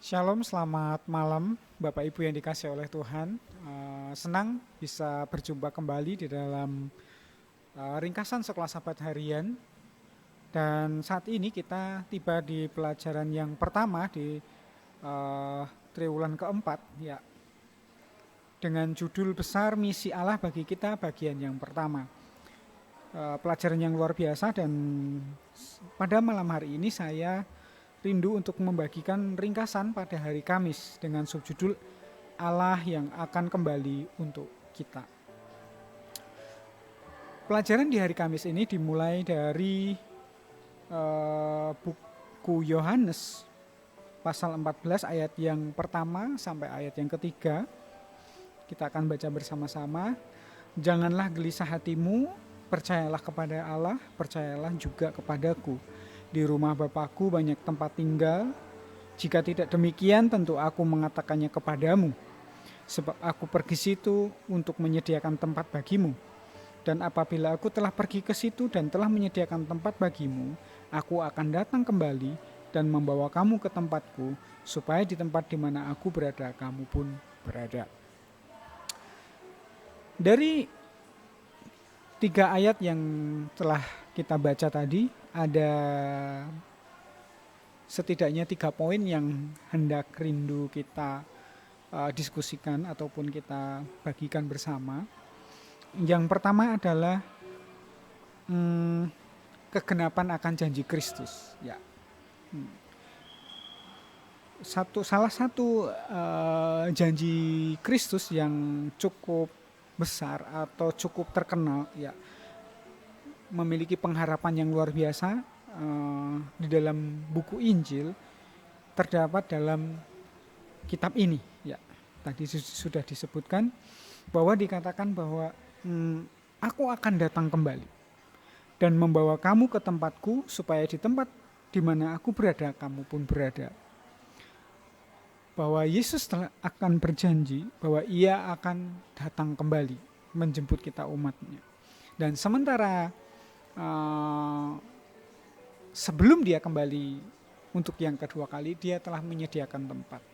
Shalom, selamat malam Bapak Ibu yang dikasihi oleh Tuhan. Senang bisa berjumpa kembali di dalam ringkasan sekolah sahabat harian. Dan saat ini kita tiba di pelajaran yang pertama di triwulan keempat, ya, dengan judul besar Misi Allah bagi kita bagian yang pertama. Pelajaran yang luar biasa, dan pada malam hari ini saya rindu untuk membagikan ringkasan pada hari Kamis dengan subjudul Allah yang akan kembali untuk kita. Pelajaran di hari Kamis ini dimulai dari buku Yohanes pasal 14 ayat yang pertama sampai ayat yang ketiga. Kita akan baca bersama-sama. Janganlah gelisah hatimu, percayalah kepada Allah, percayalah juga kepadaku. Di rumah Bapakku banyak tempat tinggal. Jika tidak demikian, tentu aku mengatakannya kepadamu. Sebab aku pergi situ untuk menyediakan tempat bagimu. Dan apabila aku telah pergi ke situ dan telah menyediakan tempat bagimu, aku akan datang kembali dan membawa kamu ke tempatku, supaya di tempat di mana aku berada, kamu pun berada. Dari 3 ayat yang telah kita baca tadi, ada setidaknya 3 poin yang hendak rindu kita diskusikan ataupun kita bagikan bersama. Yang pertama adalah kegenapan akan janji Kristus. Ya, salah satu janji Kristus yang cukup besar atau cukup terkenal, ya, memiliki pengharapan yang luar biasa di dalam buku Injil, terdapat dalam kitab ini. Ya, tadi sudah disebutkan bahwa dikatakan bahwa aku akan datang kembali dan membawa kamu ke tempatku, supaya di tempat di mana aku berada, kamu pun berada. Bahwa Yesus akan berjanji bahwa ia akan datang kembali menjemput kita umatnya. Dan sementara sebelum dia kembali untuk yang kedua kali, dia telah menyediakan tempat.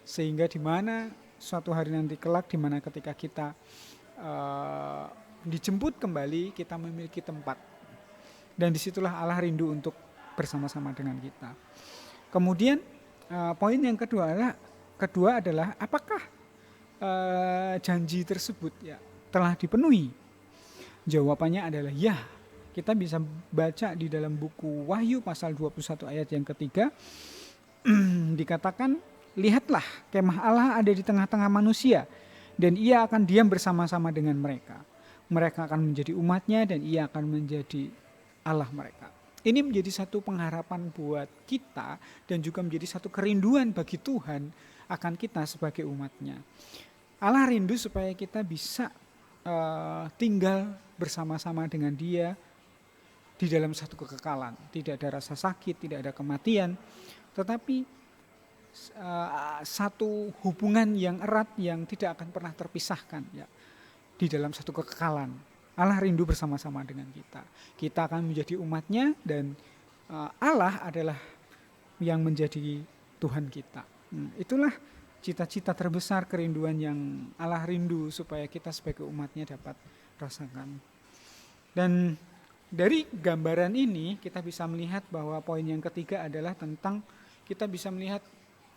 Sehingga di mana suatu hari nanti kelak, di mana ketika kita dijemput kembali, kita memiliki tempat. Dan disitulah Allah rindu untuk bersama-sama dengan kita. Kemudian poin yang kedua adalah apakah janji tersebut, ya, telah dipenuhi? Jawabannya adalah ya. Kita bisa baca di dalam buku Wahyu pasal 21 ayat yang ketiga, dikatakan, lihatlah kemah Allah ada di tengah-tengah manusia, dan ia akan diam bersama-sama dengan mereka. Mereka akan menjadi umatnya dan ia akan menjadi Allah mereka. Ini menjadi satu pengharapan buat kita dan juga menjadi satu kerinduan bagi Tuhan akan kita sebagai umatnya. Allah rindu supaya kita bisa tinggal bersama-sama dengan dia di dalam satu kekekalan. Tidak ada rasa sakit, tidak ada kematian, tetapi satu hubungan yang erat yang tidak akan pernah terpisahkan, ya, di dalam satu kekekalan. Allah rindu bersama-sama dengan kita. Kita akan menjadi umatnya dan Allah adalah yang menjadi Tuhan kita. Itulah cita-cita terbesar, kerinduan yang Allah rindu supaya kita sebagai umatnya dapat rasakan. Dan dari gambaran ini kita bisa melihat bahwa poin yang ketiga adalah tentang kita bisa melihat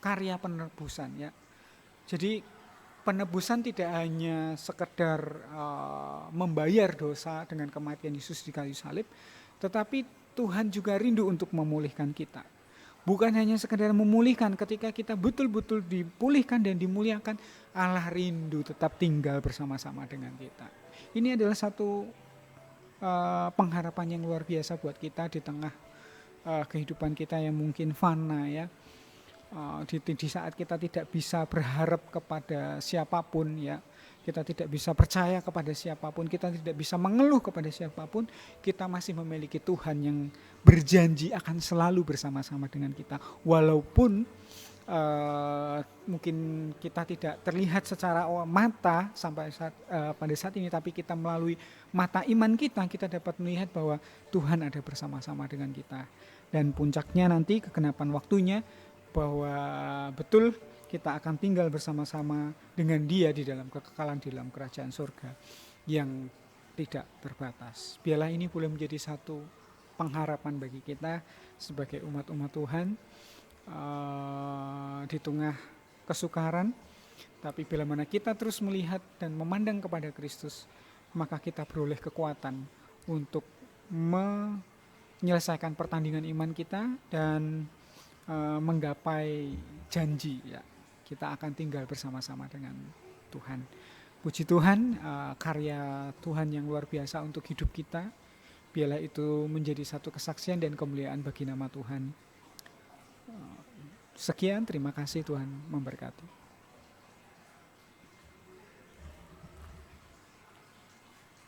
karya penebusan, ya. Jadi penebusan tidak hanya sekedar membayar dosa dengan kematian Yesus di kayu salib, tetapi Tuhan juga rindu untuk memulihkan kita. Bukan hanya sekedar memulihkan, ketika kita betul-betul dipulihkan dan dimuliakan, Allah rindu tetap tinggal bersama-sama dengan kita. Ini adalah satu pengharapan yang luar biasa buat kita di tengah kehidupan kita yang mungkin fana, ya. Di saat kita tidak bisa berharap kepada siapapun, ya, kita tidak bisa percaya kepada siapapun, kita tidak bisa mengeluh kepada siapapun, kita masih memiliki Tuhan yang berjanji akan selalu bersama-sama dengan kita. Walaupun mungkin kita tidak terlihat secara mata sampai pada saat ini, tapi kita melalui mata iman kita dapat melihat bahwa Tuhan ada bersama-sama dengan kita. Dan puncaknya nanti kegenapan waktunya, bahwa betul kita akan tinggal bersama-sama dengan Dia di dalam kekekalan di dalam kerajaan surga yang tidak terbatas. Biarlah ini boleh menjadi satu pengharapan bagi kita sebagai umat-umat Tuhan di tengah kesukaran, tapi bila mana kita terus melihat dan memandang kepada Kristus, maka kita beroleh kekuatan untuk menyelesaikan pertandingan iman kita dan menggapai janji, ya, kita akan tinggal bersama-sama dengan Tuhan. Puji Tuhan, karya Tuhan yang luar biasa untuk hidup kita. Biarlah itu menjadi satu kesaksian dan kemuliaan bagi nama Tuhan. Sekian, terima kasih, Tuhan memberkati.